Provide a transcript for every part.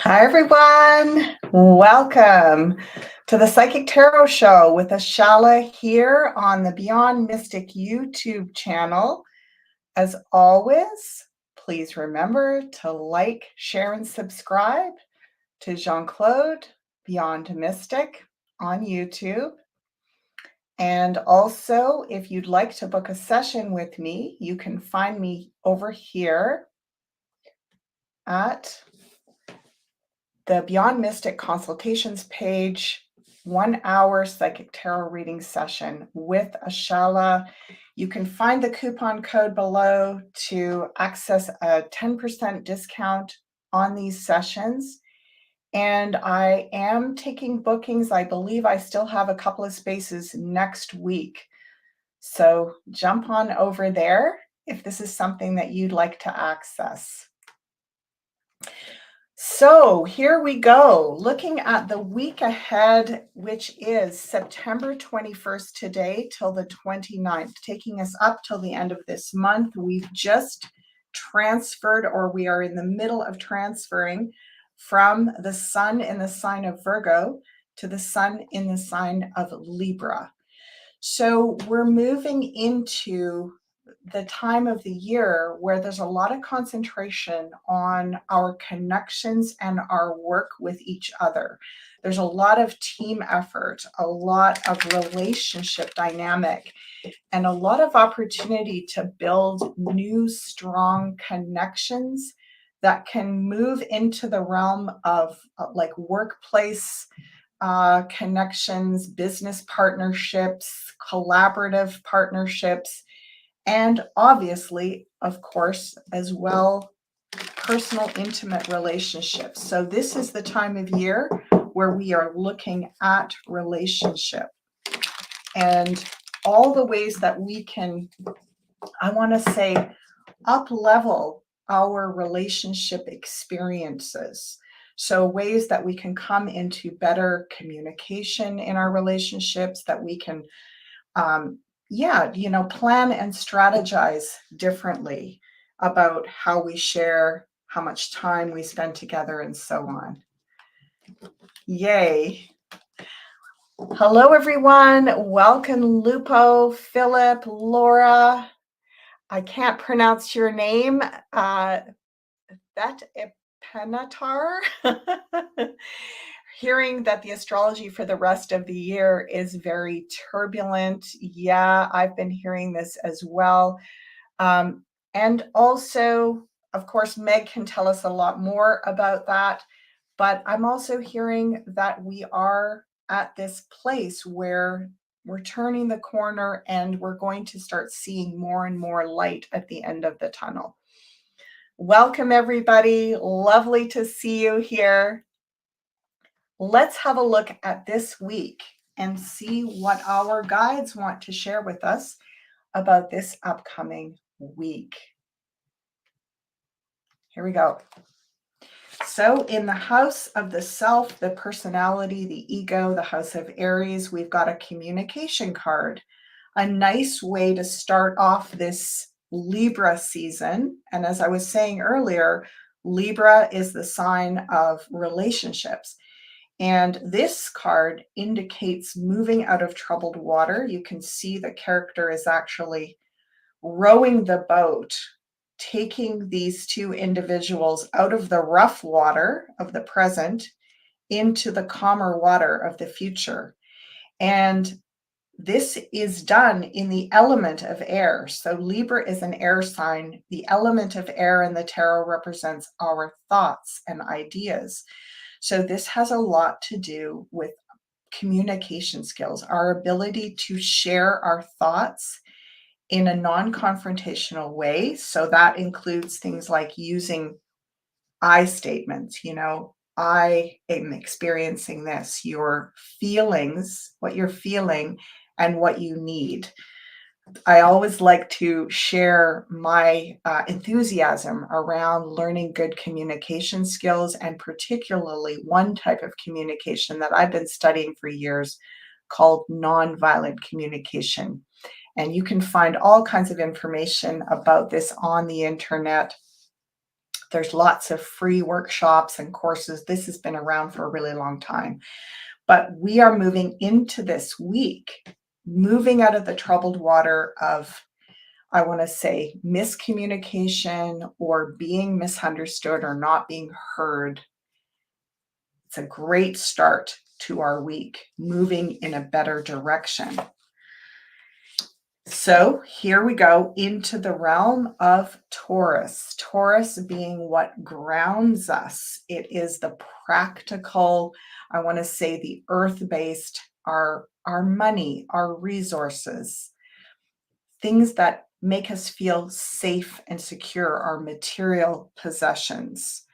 Hi, everyone. Welcome to the Psychic Tarot Show with Ashala here on the Beyond Mystic YouTube channel. As always, please remember to like, share, and subscribe to Jean-Claude Beyond Mystic on YouTube. And also, if you'd like to book a session with me, you can find me over here at the Beyond Mystic consultations page, 1 hour psychic tarot reading session with Ashala. You can find the coupon code below to access a 10% discount on these sessions. And I am taking bookings. I believe I still have a couple of spaces next week. So jump on over there if this is something that you'd like to access. So here we go, looking at the week ahead, which is September 21st today till the 29th, taking us up till the end of this month. We've just transferred, or we are in the middle of transferring from the sun in the sign of Virgo to the sun in the sign of Libra. So we're moving into the time of the year where there's a lot of concentration on our connections and our work with each other. There's a lot of team effort, a lot of relationship dynamic, and a lot of opportunity to build new, strong connections that can move into the realm of like workplace connections, business partnerships, collaborative partnerships, and obviously, of course, as well, personal, intimate relationships. So this is the time of year where we are looking at relationship and all the ways that we can, I want to say, up-level our relationship experiences. So ways that we can come into better communication in our relationships, that we can plan and strategize differently about how we share, how much time we spend together, and so on. Yay. Hello, everyone. Welcome, Lupo, Philip, Laura. I can't pronounce your name. That Penatar. Hearing that the astrology for the rest of the year is very turbulent. Yeah, I've been hearing this as well. And also, of course, Meg can tell us a lot more about that. But I'm also hearing that we are at this place where we're turning the corner and we're going to start seeing more and more light at the end of the tunnel. Welcome, everybody. Lovely to see you here. Let's have a look at this week and see what our guides want to share with us about this upcoming week. Here we go. So in the house of the self, the personality, the ego, the house of Aries, we've got a communication card. A nice way to start off this Libra season. And as I was saying earlier, Libra is the sign of relationships. And this card indicates moving out of troubled water. You can see the character is actually rowing the boat, taking these two individuals out of the rough water of the present into the calmer water of the future. And this is done in the element of air. So Libra is an air sign. The element of air in the tarot represents our thoughts and ideas. So this has a lot to do with communication skills, our ability to share our thoughts in a non-confrontational way. So that includes things like using I statements, I am experiencing this, your feelings, what you're feeling, and what you need. I always like to share my enthusiasm around learning good communication skills, and particularly one type of communication that I've been studying for years called nonviolent communication. And you can find all kinds of information about this on the internet. There's lots of free workshops and courses. This has been around for a really long time. But we are moving into this week, moving out of the troubled water of, I want to say, miscommunication or being misunderstood or not being heard. It's a great start to our week, moving in a better direction. So here we go into the realm of Taurus. Taurus being what grounds us. It is the practical, I want to say the earth-based, our money, our resources, things that make us feel safe and secure, our material possessions.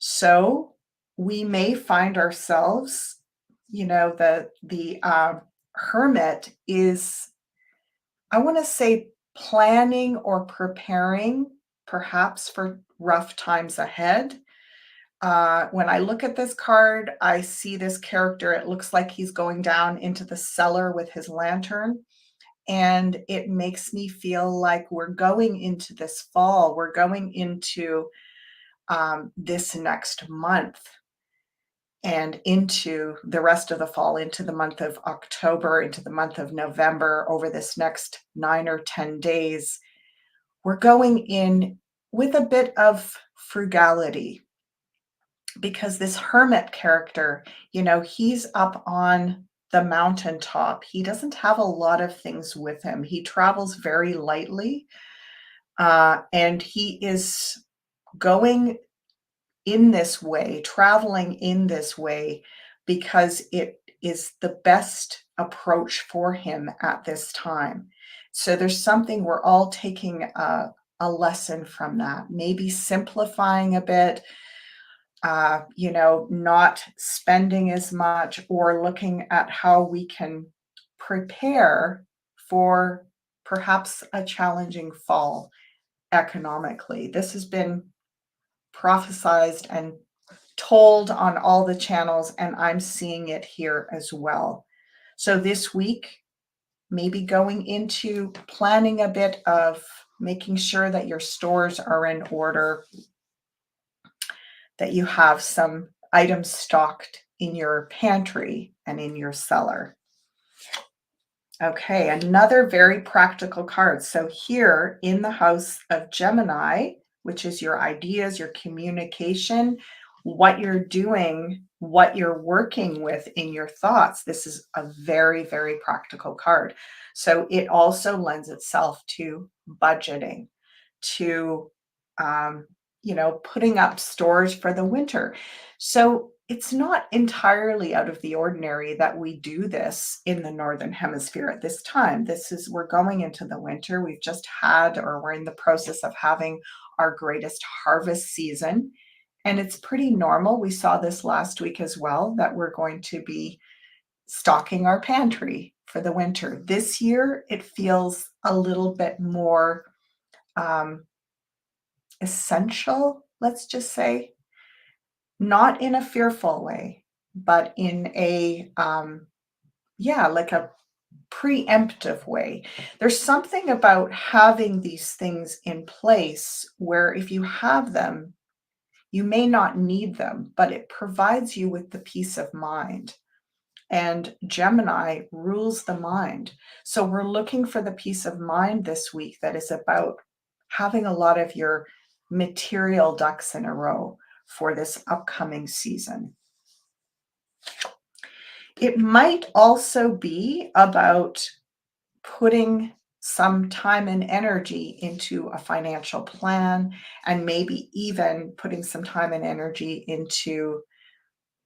So we may find ourselves, the hermit is, I want to say, planning or preparing perhaps for rough times ahead. When I look at this card, I see this character. It looks like he's going down into the cellar with his lantern. And it makes me feel like we're going into this fall. We're going into this next month and into the rest of the fall, into the month of October, into the month of November, over this next 9 or 10 days, we're going in with a bit of frugality because this hermit character, he's up on the mountaintop. He doesn't have a lot of things with him. He travels very lightly, and he is going in this way, traveling in this way, because it is the best approach for him at this time. So there's something we're all taking a lesson from that, maybe simplifying a bit, not spending as much, or looking at how we can prepare for perhaps a challenging fall economically. This has been prophesized and told on all the channels, and I'm seeing it here as well. So this week, maybe going into planning a bit of making sure that your stores are in order, that you have some items stocked in your pantry and in your cellar. Okay, another very practical card. So here in the house of Gemini, which is your ideas, your communication, what you're doing, what you're working with in your thoughts, this is a very, very practical card. So it also lends itself to budgeting, to putting up stores for the winter. So it's not entirely out of the ordinary that we do this in the Northern Hemisphere at this time. We're going into the winter. We've just had, or we're in the process of having, our greatest harvest season. And it's pretty normal. We saw this last week as well, that we're going to be stocking our pantry for the winter. This year, it feels a little bit more essential, let's just say, not in a fearful way, but in a, like a preemptive way. There's something about having these things in place where if you have them, you may not need them, but it provides you with the peace of mind. And Gemini rules the mind. So we're looking for the peace of mind this week that is about having a lot of your material ducks in a row for this upcoming season. It might also be about putting some time and energy into a financial plan, and maybe even putting some time and energy into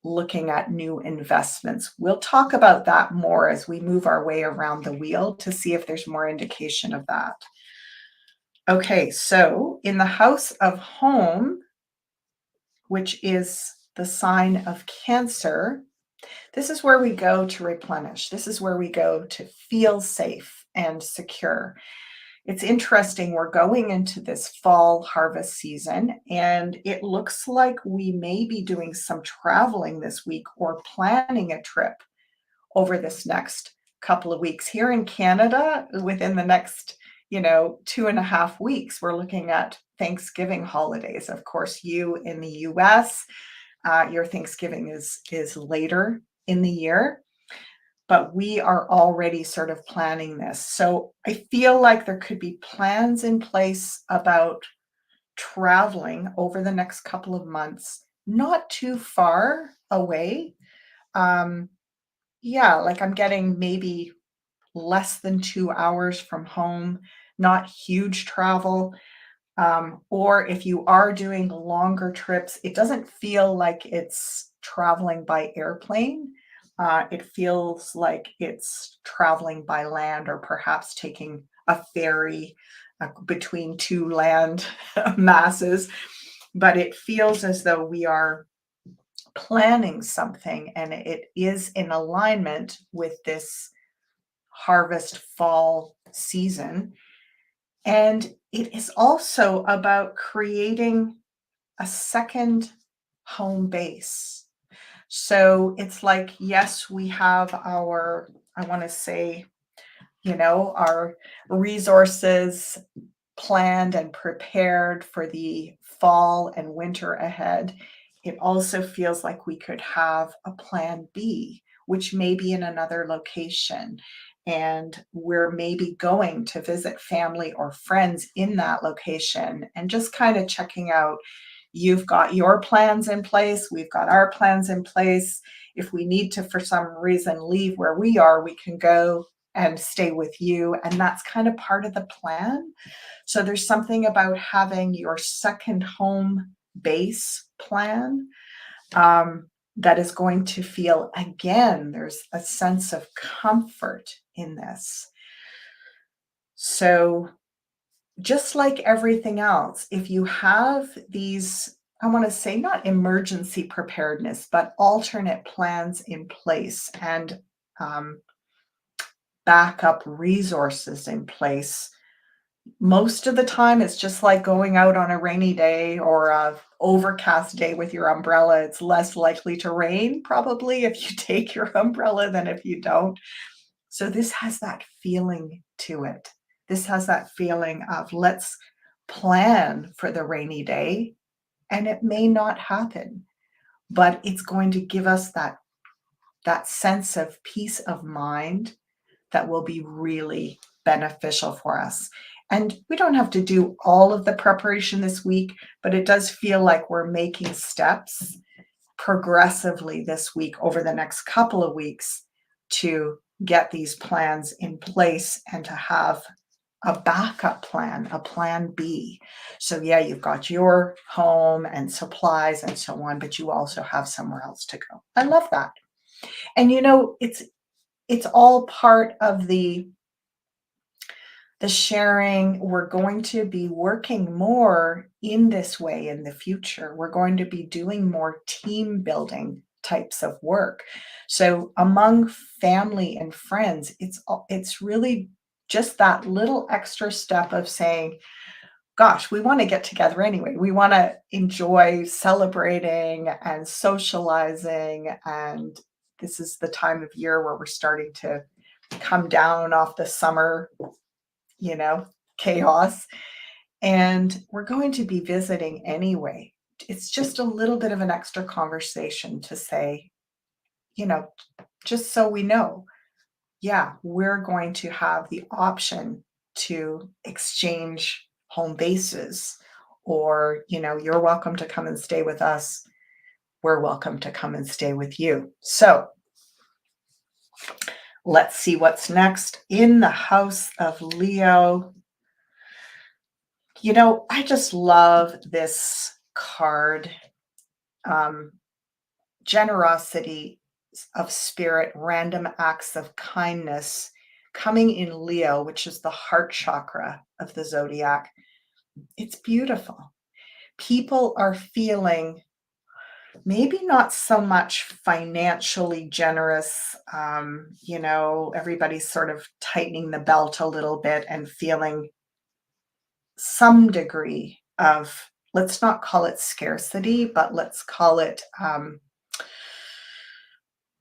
looking at new investments. We'll talk about that more as we move our way around the wheel to see if there's more indication of that. Okay, so in the house of home, which is the sign of Cancer, this is where we go to replenish. This is where we go to feel safe and secure. It's interesting, we're going into this fall harvest season, and it looks like we may be doing some traveling this week or planning a trip over this next couple of weeks. Here in Canada, within the next 2.5 weeks. We're looking at Thanksgiving holidays. Of course, you in the US, your Thanksgiving is later in the year, but we are already sort of planning this. So I feel like there could be plans in place about traveling over the next couple of months, not too far away. Um, yeah, like I'm getting maybe less than 2 hours from home, not huge travel. Or if you are doing longer trips, it doesn't feel like it's traveling by airplane. It feels like it's traveling by land or perhaps taking a ferry between two land masses. But it feels as though we are planning something and it is in alignment with this harvest fall season. And it is also about creating a second home base. So it's like, yes, we have our, I want to say, our resources planned and prepared for the fall and winter ahead. It also feels like we could have a plan B, which may be in another location. And we're maybe going to visit family or friends in that location and just kind of checking out. You've got your plans in place, we've got our plans in place. If we need to, for some reason, leave where we are, we can go and stay with you. And that's kind of part of the plan. So there's something about having your second home base plan that is going to feel, again, there's a sense of comfort in this. So just like everything else, if you have these, I want to say not emergency preparedness, but alternate plans in place and backup resources in place, most of the time it's just like going out on a rainy day or a overcast day with your umbrella. It's less likely to rain probably if you take your umbrella than if you don't. So this has that feeling to it. This has that feeling of let's plan for the rainy day, and it may not happen, but it's going to give us that sense of peace of mind that will be really beneficial for us. And we don't have to do all of the preparation this week, but it does feel like we're making steps progressively this week over the next couple of weeks to get these plans in place and to have a backup plan, a plan B. So yeah, you've got your home and supplies and so on, but you also have somewhere else to go. I love that. And it's all part of the sharing. We're going to be working more in this way in the future. We're going to be doing more team building types of work. So among family and friends, it's really just that little extra step of saying, gosh, we want to get together anyway. We want to enjoy celebrating and socializing. And this is the time of year where we're starting to come down off the summer, you know, chaos. And we're going to be visiting anyway. It's just a little bit of an extra conversation to say, you know, just so we know, yeah, we're going to have the option to exchange home bases, or, you're welcome to come and stay with us. We're welcome to come and stay with you. So let's see what's next in the house of Leo. I just love this card. Um, Generosity of spirit, random acts of kindness coming in Leo, which is the heart chakra of the zodiac. It's beautiful. People are feeling maybe not so much financially generous. Everybody's sort of tightening the belt a little bit and feeling some degree of, let's not call it scarcity, but let's call it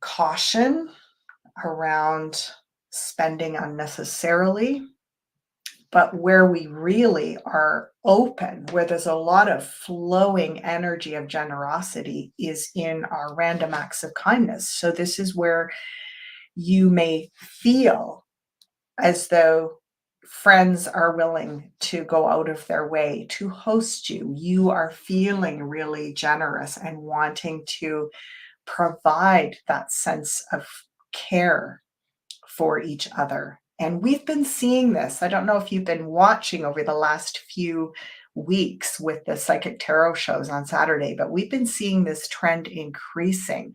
caution around spending unnecessarily. But where we really are open, where there's a lot of flowing energy of generosity, is in our random acts of kindness. So this is where you may feel as though friends are willing to go out of their way to host you. You are feeling really generous and wanting to provide that sense of care for each other. And we've been seeing this. I don't know if you've been watching over the last few weeks with the psychic tarot shows on Saturday, but we've been seeing this trend increasing.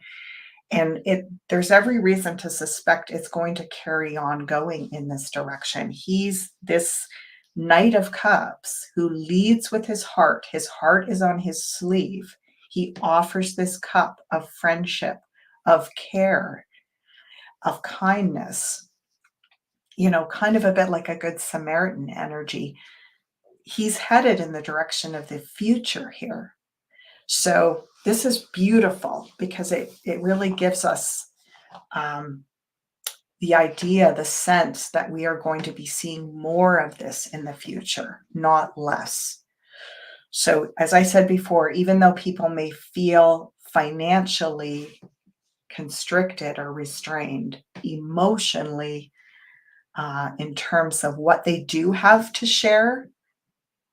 And there's every reason to suspect it's going to carry on going in this direction. He's this Knight of Cups who leads with his heart. His heart is on his sleeve. He offers this cup of friendship, of care, of kindness, kind of a bit like a good Samaritan energy. He's headed in the direction of the future here. So this is beautiful because it really gives us the idea, the sense that we are going to be seeing more of this in the future, not less. So as I said before, even though people may feel financially constricted or restrained, emotionally, in terms of what they do have to share,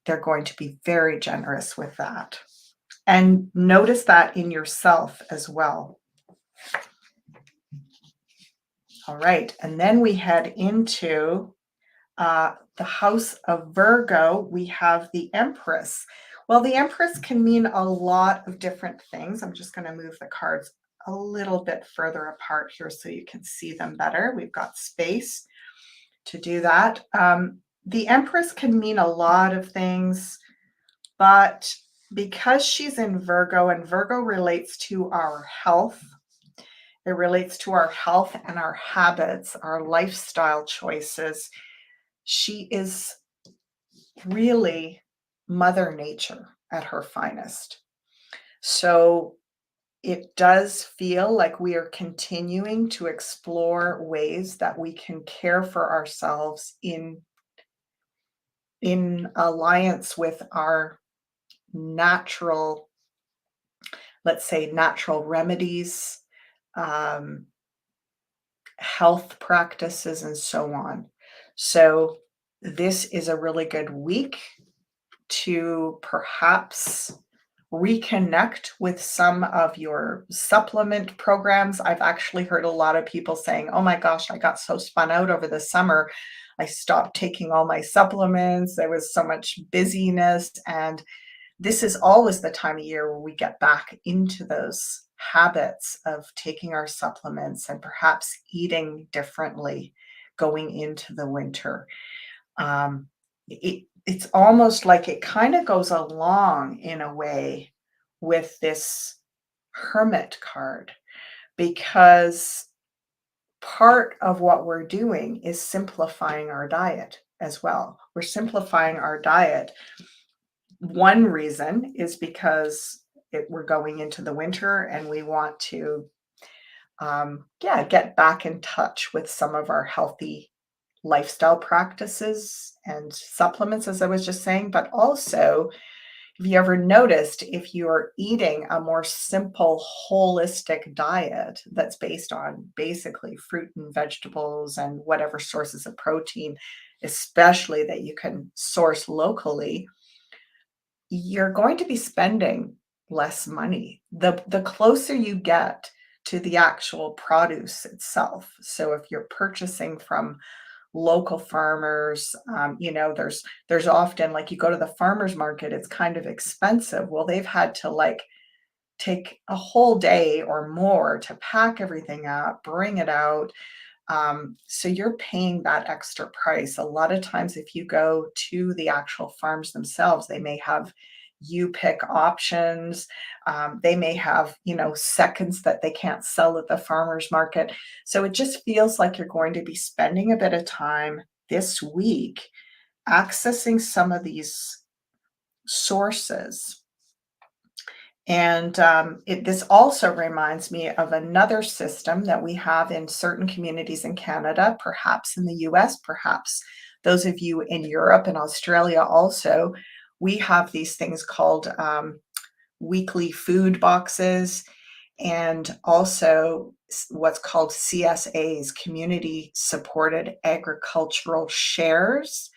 they're going to be very generous with that. And notice that in yourself as well. All right, and then we head into the house of Virgo. We have the Empress. Well, the Empress can mean a lot of different things. I'm just going to move the cards a little bit further apart here so you can see them better. We've got space to do that. The Empress can mean a lot of things, but because she's in Virgo, and Virgo relates to our health, it relates to our health and our habits, our lifestyle choices. She is really Mother Nature at her finest. So it does feel like we are continuing to explore ways that we can care for ourselves in alliance with our natural, let's say, natural remedies, um, health practices, and so on. So this is a really good week to perhaps reconnect with some of your supplement programs. I've actually heard a lot of people saying, oh my gosh, I got so spun out over the summer. I stopped taking all my supplements. There was so much busyness. And this is always the time of year where we get back into those habits of taking our supplements and perhaps eating differently going into the winter. It's almost like it kind of goes along in a way with this Hermit card, because part of what we're doing is simplifying our diet as well. We're simplifying our diet. One reason is because we're going into the winter and we want to get back in touch with some of our healthy lifestyle practices and supplements, as I was just saying. But also, have you ever noticed, if you're eating a more simple, holistic diet that's based on basically fruit and vegetables and whatever sources of protein, especially that you can source locally, you're going to be spending less money the closer you get to the actual produce itself. So if you're purchasing from local farmers, there's often, like, you go to the farmers market, it's kind of expensive. Well, they've had to like take a whole day or more to pack everything up, bring it out. So you're paying that extra price. A lot of times, if you go to the actual farms themselves, they may have you pick options. They may have, seconds that they can't sell at the farmer's market. So it just feels like you're going to be spending a bit of time this week accessing some of these sources. And this also reminds me of another system that we have in certain communities in Canada, perhaps in the US, perhaps Those of you in Europe and Australia also, we have these things called weekly food boxes, and also what's called CSAs, community supported agricultural shares.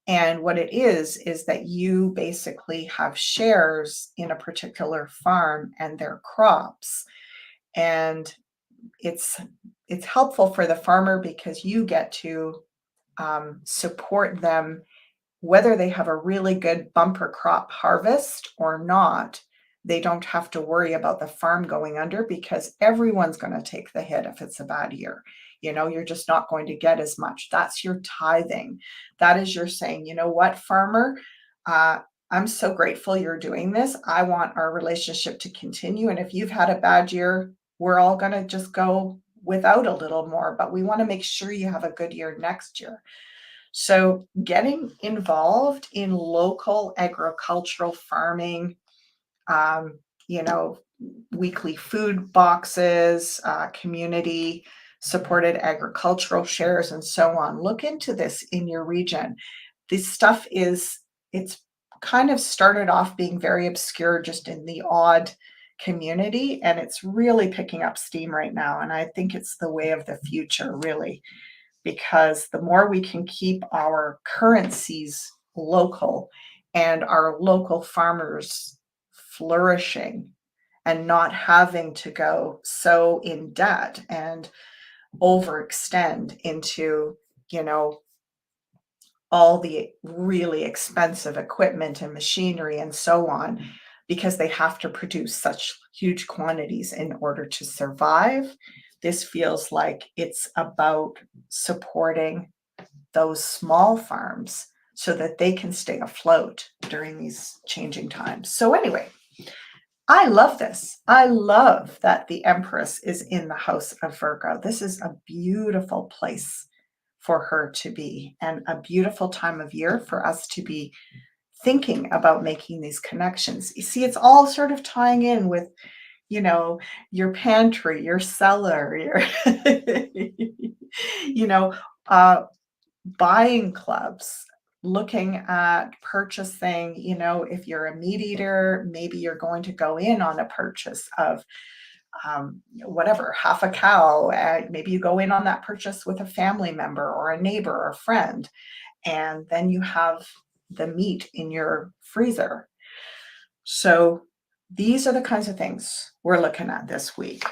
And what it is that you basically have shares in a particular farm and their crops. And it's it's helpful for the farmer because you get to support them whether they have a really good bumper crop harvest or not. They don't have to worry about the farm going under because everyone's going to take the hit if it's a bad year. You're just not going to get as much. That's your tithing. That is your saying, you know what, farmer, uh, I'm so grateful you're doing this. I want our relationship to continue. And if you've had a bad year, we're all going to just go without a little more, but we want to make sure you have a good year next year. So, getting involved in local agricultural farming, um, you know, weekly food boxes, community supported agricultural shares, and so on. Look into this in your region. This stuff it's kind of started off being very obscure just in the odd community, and it's really picking up steam right now. And I think it's the way of the future, really, because the more we can keep our currencies local and our local farmers flourishing and not having to go so in debt and overextend into, you know, all the really expensive equipment and machinery and so on, because they have to produce such huge quantities in order to survive. This feels like it's about supporting those small farms so that they can stay afloat during these changing times. So, anyway, I love this. I love that the Empress is in the house of Virgo. This is a beautiful place for her to be, and a beautiful time of year for us to be thinking about making these connections. You see, it's all sort of tying in with, your pantry, your cellar, your, you know, uh, buying clubs, looking at purchasing, if you're a meat eater, maybe you're going to go in on a purchase of whatever, half a cow. Maybe you go in on that purchase with a family member or a neighbor or a friend, and then you have the meat in your freezer. So these are the kinds of things we're looking at this week.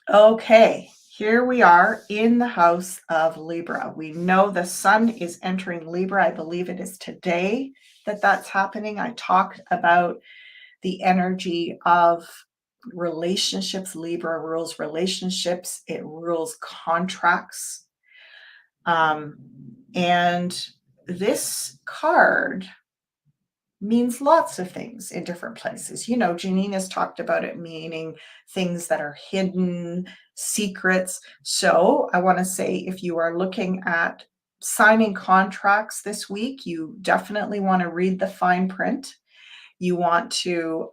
Okay, here we are in the house of Libra. We know the sun is entering Libra. I believe it is today that that's happening. I talked about the energy of relationships. Libra rules relationships, it rules contracts. And this card means lots of things in different places. Janine has talked about it meaning things that are hidden, secrets. So I want to say, if you are looking at signing contracts this week, you definitely want to read the fine print. You want to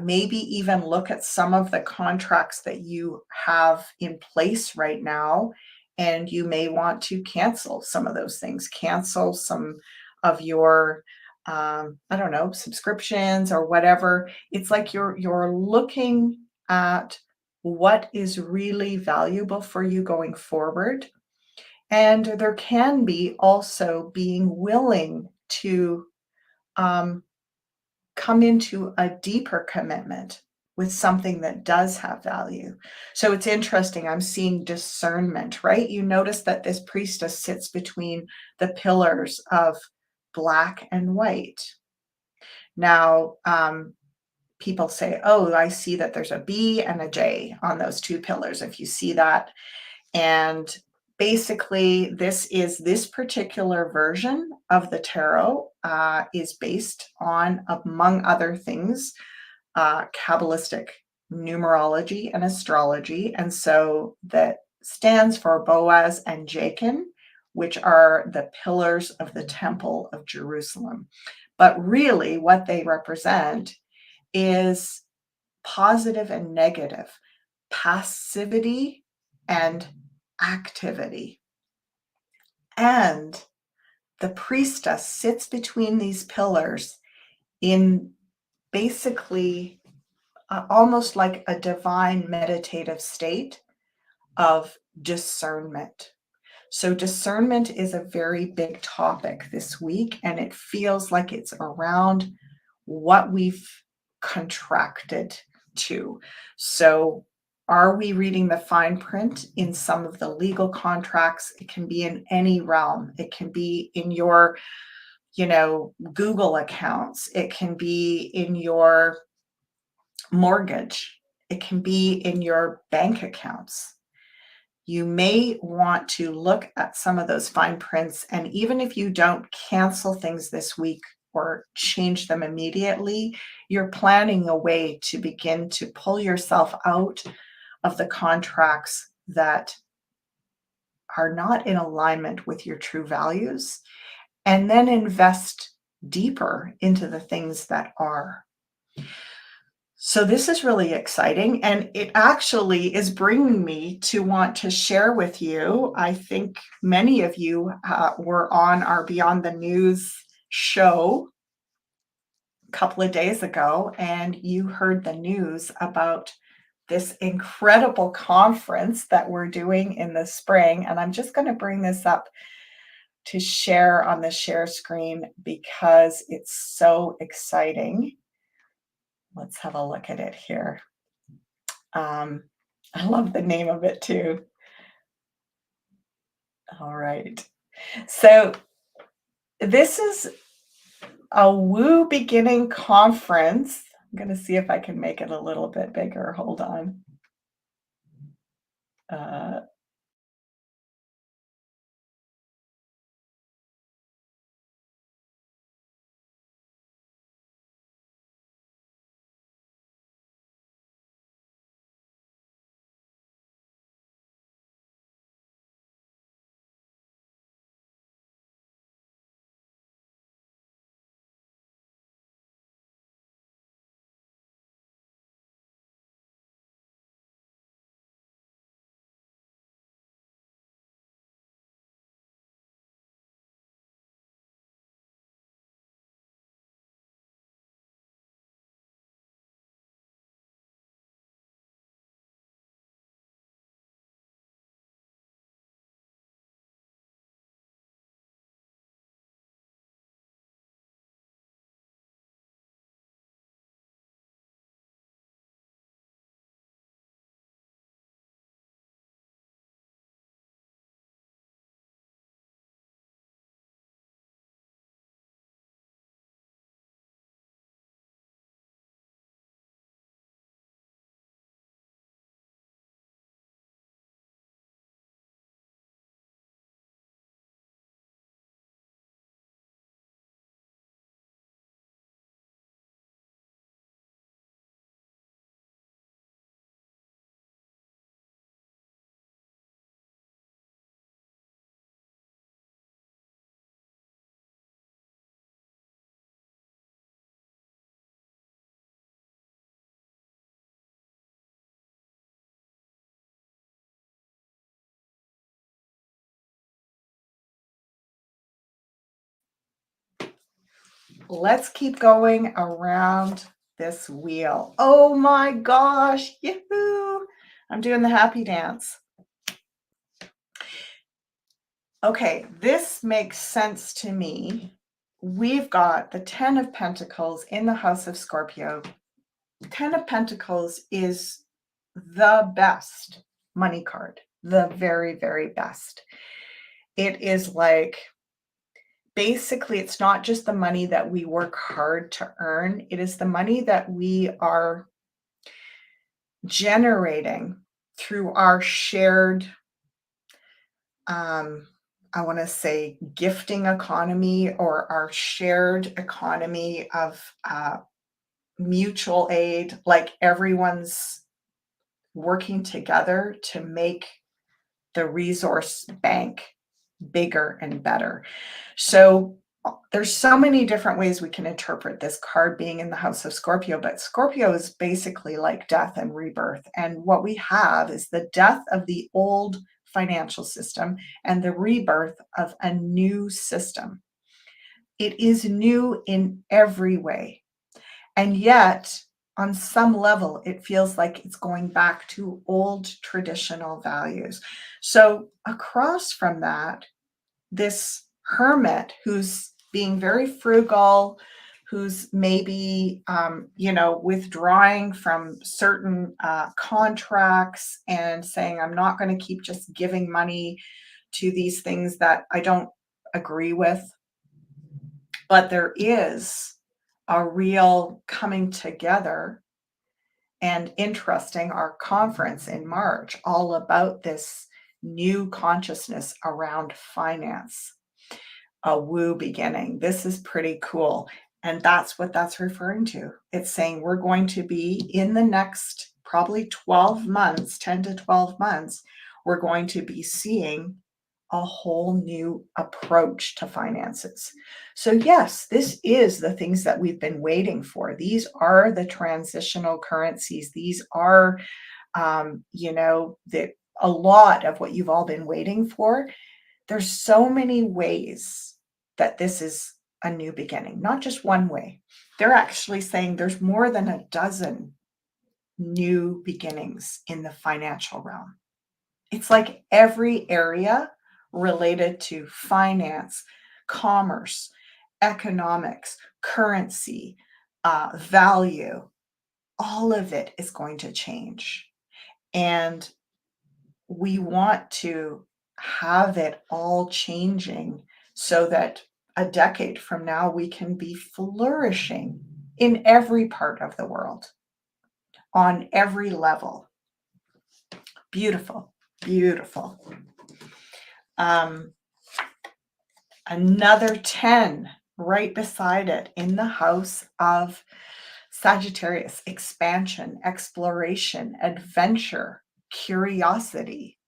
maybe even look at some of the contracts that you have in place right now, and you may want to cancel some of those things, cancel some of your, I don't know, subscriptions or whatever. It's like you're looking at what is really valuable for you going forward. And there can be also being willing to come into a deeper commitment with something that does have value. So it's interesting. I'm seeing discernment, right? You notice that this priestess sits between the pillars of black and white. Now, people say, oh, I see that there's a B and a J on those two pillars, if you see that. And basically, this particular version of the tarot is based on, among other things, Kabbalistic numerology and astrology. And so that stands for Boaz and Jachin, which are the pillars of the Temple of Jerusalem. But really, what they represent is positive and negative, passivity and activity. And the priestess sits between these pillars in basically almost like a divine meditative state of discernment. So, discernment is a very big topic this week, and it feels like it's around what we've contracted to. So, are we reading the fine print in some of the legal contracts? It can be in any realm. It can be in your, Google accounts. It can be in your mortgage. It can be in your bank accounts. You may want to look at some of those fine prints. And even if you don't cancel things this week or change them immediately, you're planning a way to begin to pull yourself out of the contracts that are not in alignment with your true values, and then invest deeper into the things that are. So this is really exciting, and it actually is bringing me to want to share with you. I think many of you were on our Beyond the News show a couple of days ago, and you heard the news about this incredible conference that we're doing in the spring. And I'm just going to bring this up to share on the share screen because it's so exciting. Let's have a look at it here. I love the name of it too. All right. So this is a Woo Beginning Conference. I'm going to see if I can make it a little bit bigger. Hold on. Let's keep going around this wheel. Oh my gosh. Yahoo! I'm doing the happy dance. Okay, this makes sense to me. We've got the 10 of Pentacles in the House of Scorpio. 10 of Pentacles is the best money card, the very, very best. It is like, basically, it's not just the money that we work hard to earn. It is the money that we are generating through our shared, I want to say, gifting economy, or our shared economy of mutual aid. Like, everyone's working together to make the resource bank bigger and better. So there's so many different ways we can interpret this card being in the House of Scorpio, but Scorpio is basically like death and rebirth. And what we have is the death of the old financial system and the rebirth of a new system. It is new in every way. And yet, on some level, it feels like it's going back to old traditional values. So, across from that, this hermit who's being very frugal, who's maybe, withdrawing from certain contracts and saying, I'm not going to keep just giving money to these things that I don't agree with. But there is a real coming together and interesting, our conference in March, all about this new consciousness around finance, a woo beginning. This is pretty cool. And that's what that's referring to. It's saying we're going to be in the next probably 12 months, 10 to 12 months, we're going to be seeing a whole new approach to finances. So, yes, this is the things that we've been waiting for. These are the transitional currencies. These are, a lot of what you've all been waiting for. There's so many ways that this is a new beginning, not just one way. They're actually saying there's more than a dozen new beginnings in the financial realm. It's like every area related to finance, commerce, economics, currency, value, all of it is going to change. And we want to have it all changing so that a decade from now we can be flourishing in every part of the world, on every level. Beautiful, beautiful. Another 10 right beside it in the house of Sagittarius: expansion, exploration, adventure, curiosity.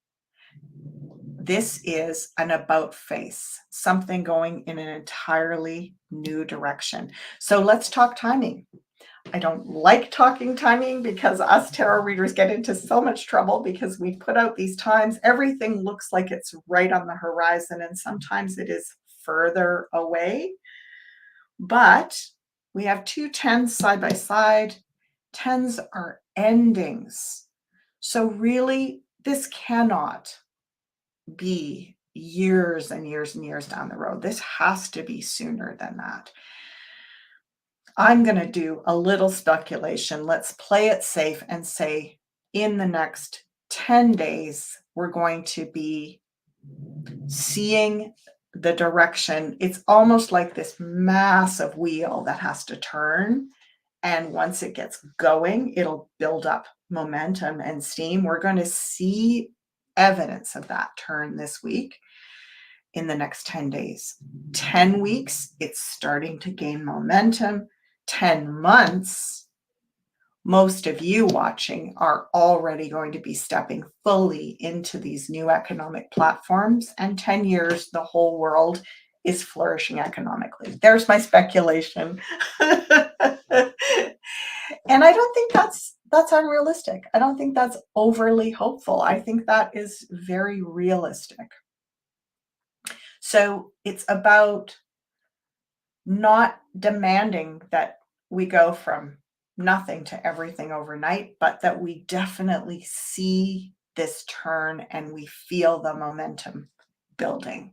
This is an about face, something going in an entirely new direction. So let's talk timing. I don't like talking timing because us tarot readers get into so much trouble because we put out these times. Everything looks like it's right on the horizon, and sometimes it is further away. But we have two 10s side by side. 10s are endings. So really, this cannot be years and years and years down the road. This has to be sooner than that. I'm going to do a little speculation. Let's play it safe and say in the next 10 days, we're going to be seeing the direction. It's almost like this massive wheel that has to turn. And once it gets going, it'll build up momentum and steam. We're going to see evidence of that turn this week in the next 10 days. 10 weeks, it's starting to gain momentum. 10 months, most of you watching are already going to be stepping fully into these new economic platforms. And 10 years, the whole world is flourishing economically. There's my speculation. And I don't think that's unrealistic. I don't think that's overly hopeful. I think that is very realistic. So it's about not demanding that we go from nothing to everything overnight, but that we definitely see this turn and we feel the momentum building.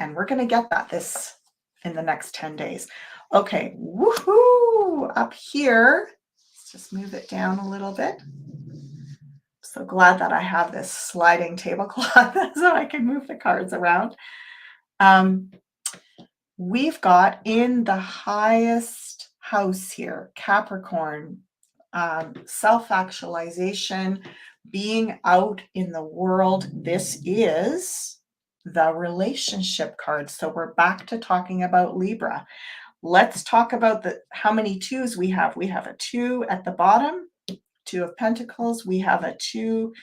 And we're going to get that this in the next 10 days. Okay, woohoo! Up here, let's just move it down a little bit. So glad that I have this sliding tablecloth so I can move the cards around. We've got in the highest house here, Capricorn, self-actualization, being out in the world. This is the relationship card. So we're back to talking about Libra. Let's talk about how many 2s we have. We have a 2 at the bottom, 2 of Pentacles. We have a 2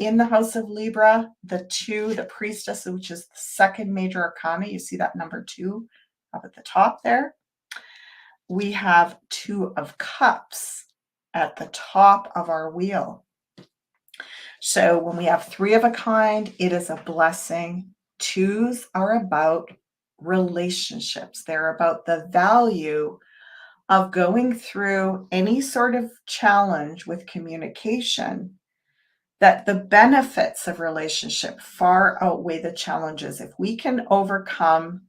in the house of Libra, the 2, the Priestess, which is the second major arcana. You see that number 2 up at the top there. We have 2 of Cups at the top of our wheel. So when we have three of a kind, it is a blessing. Twos are about relationships, they're about the value of going through any sort of challenge with communication, that the benefits of relationship far outweigh the challenges. If we can overcome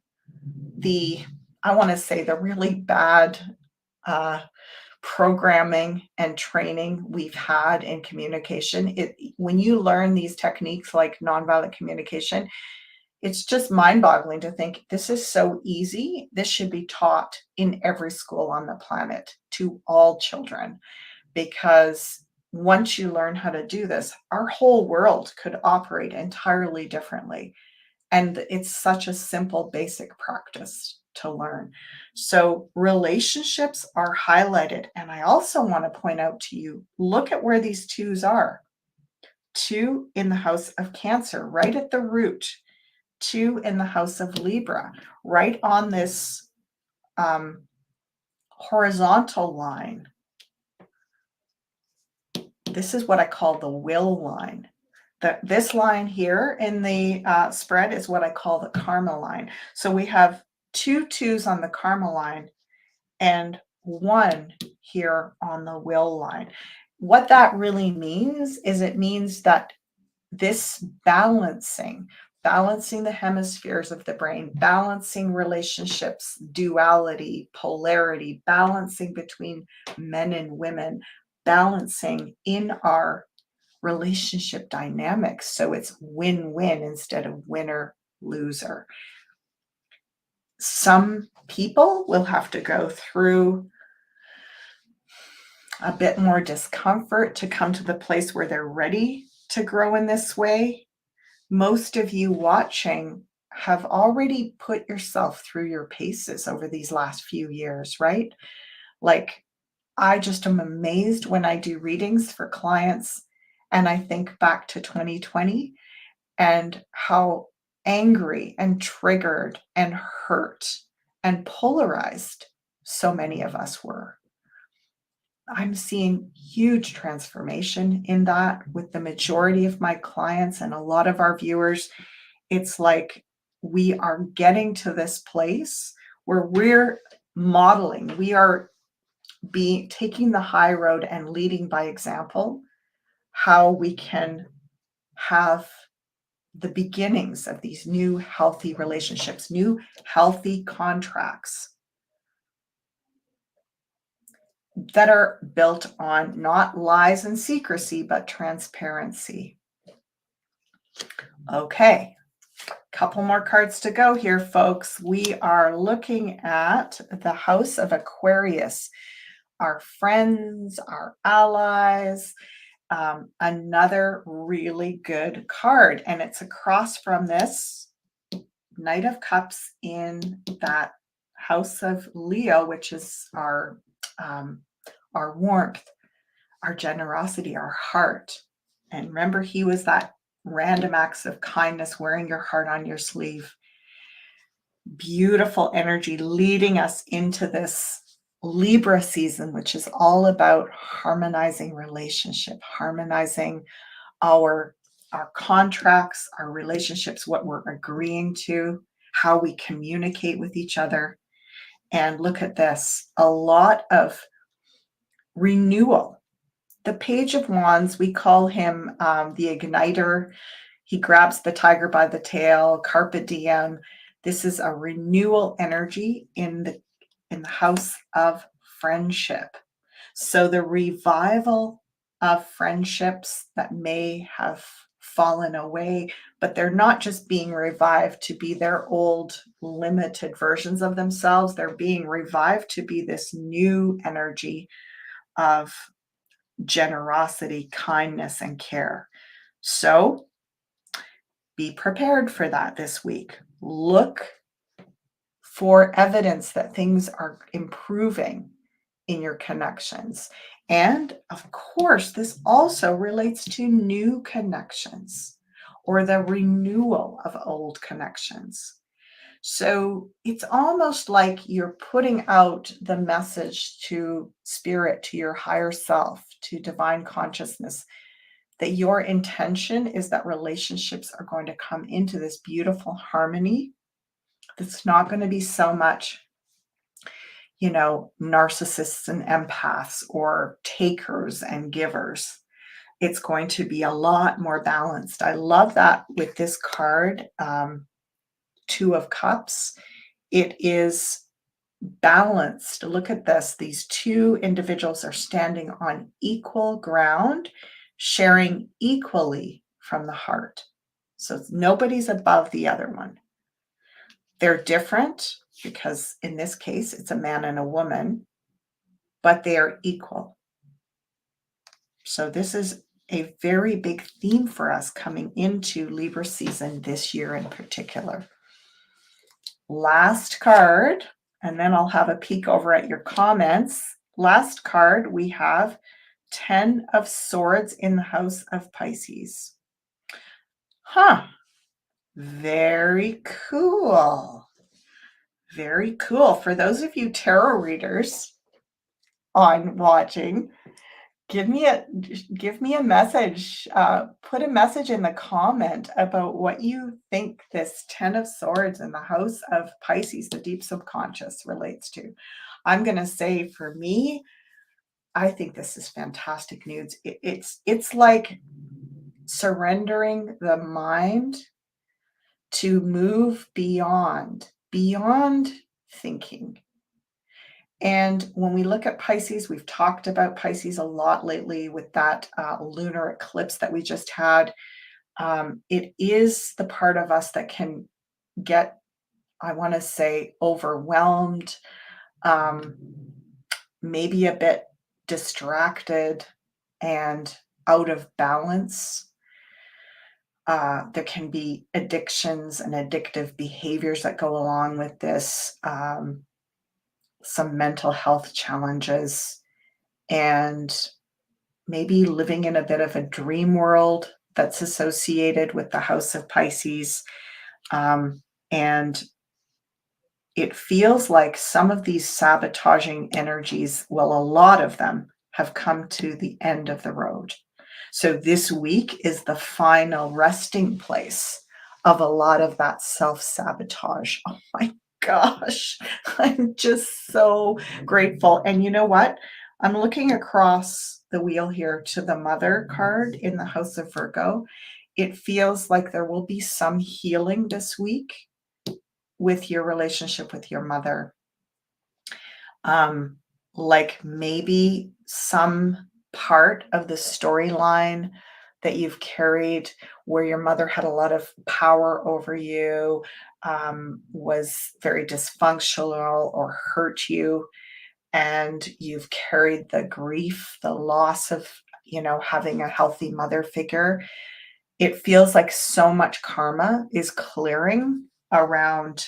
the, I want to say, the really bad uh, programming and training we've had in communication, when you learn these techniques like nonviolent communication, it's just mind-boggling to think this is so easy. This should be taught in every school on the planet to all children, because once you learn how to do this, our whole world could operate entirely differently. And it's such a simple, basic practice to learn. So relationships are highlighted. And I also want to point out to you, look at where these twos are. Two in the house of Cancer, right at the root. Two in the house of Libra, right on this horizontal line. This is what I call the will line. This line here in the spread is what I call the karma line. So we have two twos on the karma line and one here on the will line. What that really means is it means that this balancing the hemispheres of the brain, balancing relationships, duality, polarity, balancing between men and women, balancing in our relationship dynamics so it's win-win instead of winner loser. Some people will have to go through a bit more discomfort to come to the place where they're ready to grow in this way. Most of you watching have already put yourself through your paces over these last few years, right? Like, I just am amazed when I do readings for clients and I think back to 2020 and how angry and triggered and hurt and polarized so many of us were. I'm seeing huge transformation in that with the majority of my clients and a lot of our viewers. It's like we are getting to this place where we're modeling, we are taking the high road and leading by example how we can have the beginnings of these new healthy relationships, new healthy contracts that are built on not lies and secrecy, but transparency. Okay, couple more cards to go here, folks. We are looking at the house of Aquarius, our friends, our allies. Another really good card, and it's across from this Knight of Cups in that house of Leo, which is our warmth, our generosity, our heart. And remember, he was that random acts of kindness, wearing your heart on your sleeve. Beautiful energy leading us into this Libra season, which is all about harmonizing relationship, harmonizing our contracts, our relationships, what we're agreeing to, how we communicate with each other. And look at this, a lot of renewal. The Page of Wands, we call him the igniter. He grabs the tiger by the tail, carpe diem. This is a renewal energy in the house of friendship. So the revival of friendships that may have fallen away, but they're not just being revived to be their old limited versions of themselves. They're being revived to be this new energy of generosity, kindness, and care. So be prepared for that this week. Look for evidence that things are improving in your connections. And of course, this also relates to new connections or the renewal of old connections. So it's almost like you're putting out the message to spirit, to your higher self, to divine consciousness, that your intention is that relationships are going to come into this beautiful harmony. That's not going to be so much, narcissists and empaths or takers and givers. It's going to be a lot more balanced. I love that with this card, Two of Cups. It is balanced. Look at this. These two individuals are standing on equal ground, sharing equally from the heart. So nobody's above the other one. They're different because in this case, it's a man and a woman, but they are equal. So this is a very big theme for us coming into Libra season this year in particular. Last card, and then I'll have a peek over at your comments. Last card, we have 10 of Swords in the House of Pisces. Very cool. Very cool. For those of you tarot readers on watching, give me a message. Put a message in the comment about what you think this 10 of Swords in the House of Pisces, the deep subconscious, relates to. I'm going to say, for me, I think this is fantastic news. It's like surrendering the mind to move beyond thinking. And when we look at Pisces, we've talked about Pisces a lot lately with that lunar eclipse that we just had. It is the part of us that can get, I want to say, overwhelmed, maybe a bit distracted and out of balance. There can be addictions and addictive behaviors that go along with this. Some mental health challenges, and maybe living in a bit of a dream world that's associated with the House of Pisces. And it feels like some of these sabotaging energies, well, a lot of them have come to the end of the road. So this week is the final resting place of a lot of that self-sabotage. Oh my gosh, I'm just so grateful. And you know what? I'm looking across the wheel here to the Mother card in the House of Virgo. It feels like there will be some healing this week with your relationship with your mother. Like maybe some part of the storyline that you've carried where your mother had a lot of power over you, was very dysfunctional or hurt you, and you've carried the grief, the loss of, having a healthy mother figure. It feels like so much karma is clearing around,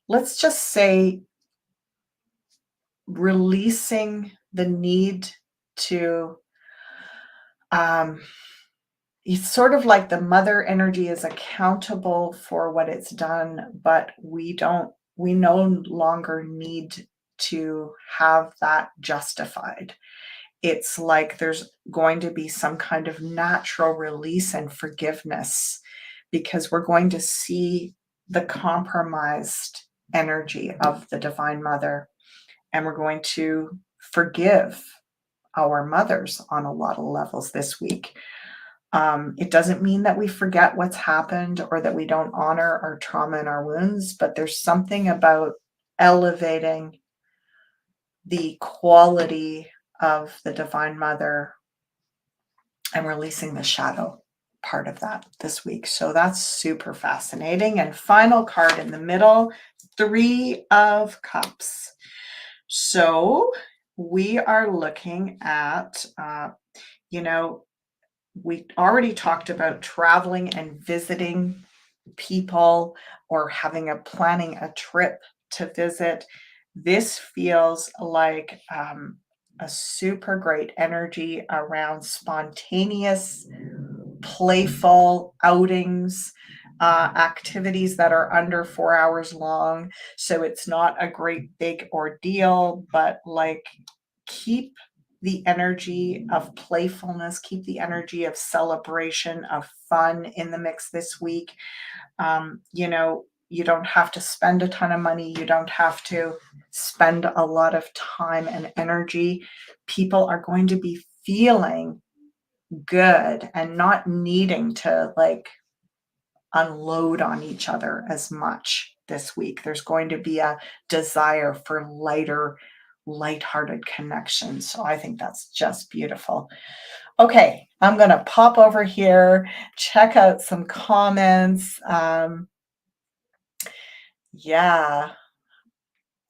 let's just say, releasing the need to, it's sort of like the mother energy is accountable for what it's done, but we no longer need to have that justified. It's like there's going to be some kind of natural release and forgiveness, because we're going to see the compromised energy of the Divine Mother, and we're going to forgive our mothers on a lot of levels this week. It doesn't mean that we forget what's happened or that we don't honor our trauma and our wounds, but there's something about elevating the quality of the Divine Mother and releasing the shadow part of that this week. So that's super fascinating. And final card in the middle, Three of Cups. So we are looking at, we already talked about traveling and visiting people or planning a trip to visit. This feels like a super great energy around spontaneous, playful outings, activities that are under 4 hours long. So it's not a great big ordeal, but like keep the energy of playfulness, keep the energy of celebration, of fun in the mix this week. You don't have to spend a ton of money. You don't have to spend a lot of time and energy. People are going to be feeling good and not needing to like unload on each other as much this week. There's going to be a desire for lighter, lighthearted connections. So I think that's just beautiful. Okay, I'm going to pop over here, check out some comments. Yeah,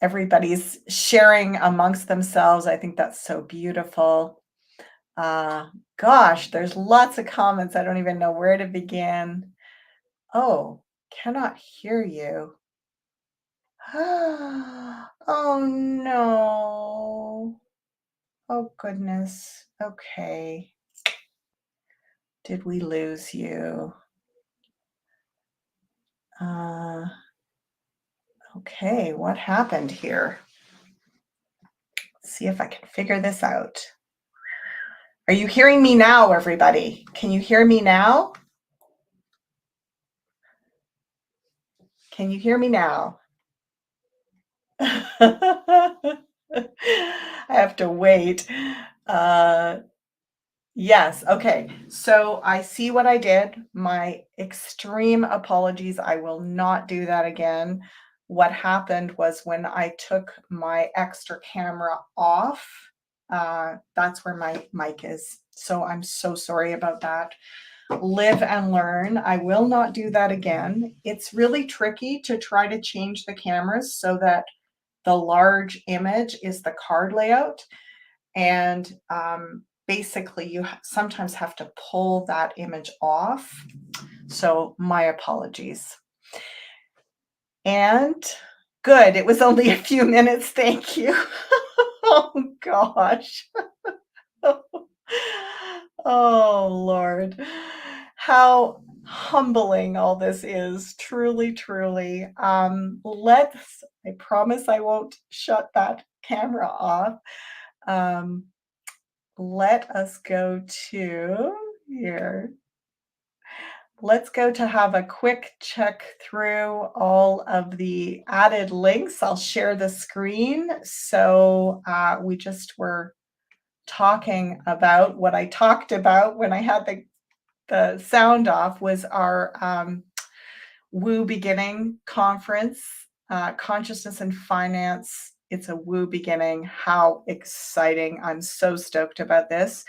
everybody's sharing amongst themselves. I think that's so beautiful. Gosh, there's lots of comments. I don't even know where to begin. Oh, cannot hear you. Oh no. Oh goodness. Okay. Did we lose you? Okay, what happened here? Let's see if I can figure this out. Are you hearing me now, everybody? Can you hear me now? Can you hear me now? I have to wait. Yes, okay. So I see what I did. My extreme apologies. I will not do that again. What happened was when I took my extra camera off, that's where my mic is. So I'm so sorry about that. Live and learn. I will not do that again. It's really tricky to try to change the cameras so that the large image is the card layout. And basically, you sometimes have to pull that image off. So my apologies. And good. It was only a few minutes. Thank you. Oh, gosh. Oh, Lord. How humbling all this is. Truly, truly. I promise I won't shut that camera off. Let us go to here. Let's go to have a quick check through all of the added links. I'll share the screen. So we just were talking about what I talked about when I had the sound off was our Woo Beginning conference, Consciousness and Finance. It's a Woo Beginning. How exciting. I'm so stoked about this.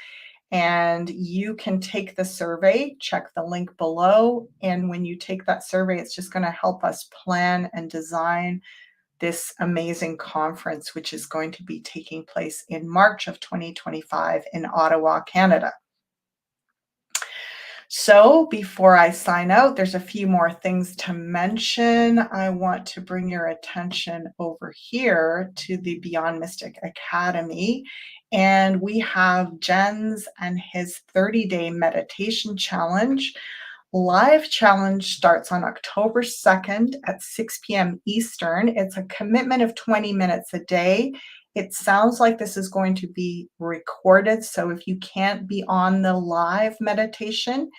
And you can take the survey, check the link below. And when you take that survey, it's just going to help us plan and design this amazing conference, which is going to be taking place in March of 2025 in Ottawa, Canada. So before I sign out, there's a few more things to mention. I want to bring your attention over here to the Beyond Mystic Academy. And we have Jens and his 30-day meditation challenge. Live challenge starts on October 2nd at 6 p.m. Eastern. It's a commitment of 20 minutes a day. It sounds like this is going to be recorded. So if you can't be on the live meditation,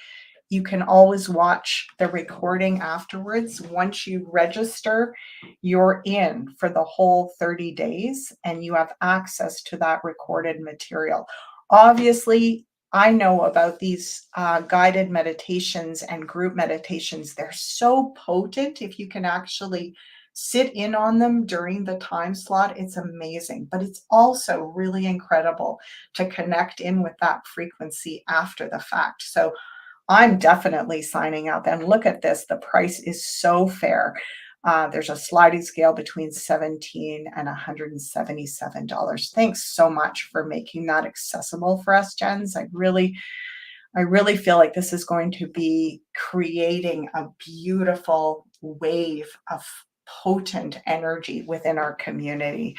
you can always watch the recording afterwards. Once you register, you're in for the whole 30 days and you have access to that recorded material. Obviously, I know about these guided meditations and group meditations. They're so potent if you can actually sit in on them during the time slot. It's amazing, but it's also really incredible to connect in with that frequency after the fact. So I'm definitely signing up. And look at this, the price is so fair. There's a sliding scale between $17 and $177. Thanks so much for making that accessible for us, Jens. I really feel like this is going to be creating a beautiful wave of potent energy within our community.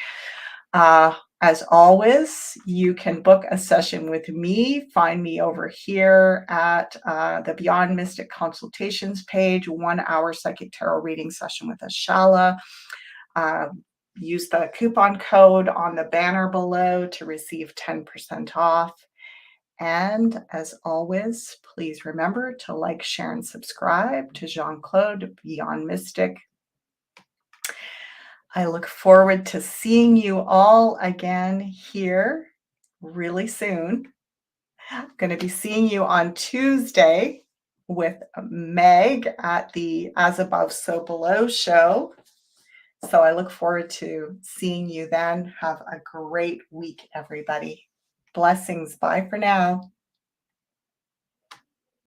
As always, you can book a session with me. Find me over here at the Beyond Mystic Consultations page, 1 hour psychic tarot reading session with Ashala. use the coupon code on the banner below to receive 10% off. And as always, please remember to like, share, and subscribe to Jean-Claude Beyond Mystic. I look forward to seeing you all again here really soon. I'm going to be seeing you on Tuesday with Meg at the As Above, So Below show. So I look forward to seeing you then. Have a great week, everybody. Blessings. Bye for now.